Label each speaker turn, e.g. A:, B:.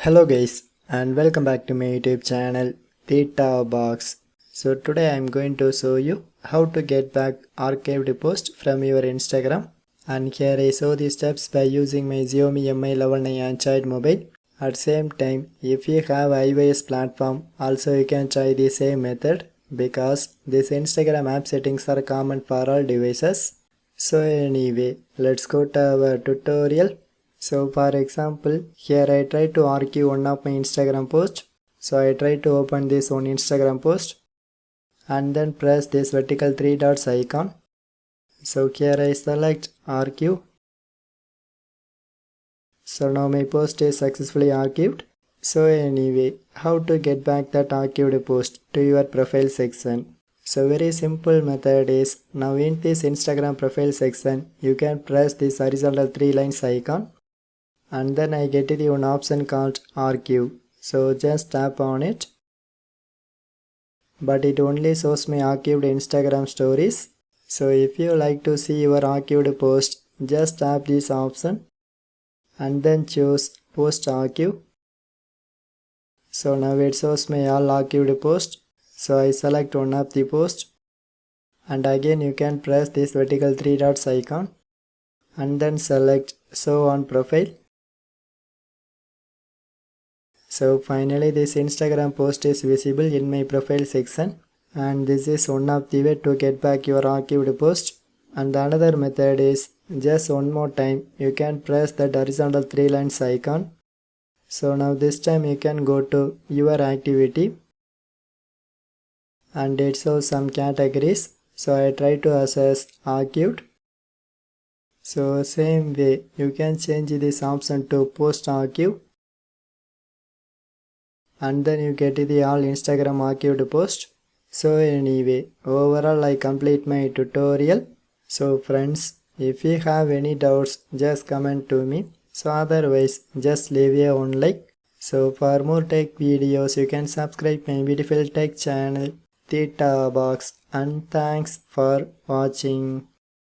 A: Hello guys and welcome back to my YouTube channel Theta Box. So today I am going to show you how to get back archived post from your Instagram, and here I show the steps by using my Xiaomi Mi 11i Android mobile. At same time, if you have iOS platform, also you can try the same method because this Instagram app settings are common for all devices. So anyway, let's go to our tutorial. So for example, here I try to archive one of my Instagram posts. So I try to open this one Instagram post and then press this vertical three dots icon. So here I select archive. So now my post is successfully archived. So anyway, how to get back that archived post to your profile section? So very simple method is, now in this Instagram profile section, you can press this horizontal three lines icon. And then I get the one option called archive. So just tap on it. But it only shows my archived Instagram stories. So if you like to see your archived post, just tap this option and then choose post archive. So now it shows my all archived post. So I select one of the post and again you can press this vertical three dots icon and then select show on profile. So finally this Instagram post is visible in my profile section, and this is one of the way to get back your archived post. And another method is, just one more time you can press that horizontal three lines icon. So now this time you can go to your activity and it shows some categories. So I try to access archived. So same way you can change this option to post archive. And then you get the all Instagram archived post. So anyway, overall I complete my tutorial. So friends, if you have any doubts, just comment to me. So otherwise, just leave a one like. So for more tech videos, you can subscribe my beautiful tech channel Theta Box, and thanks for watching.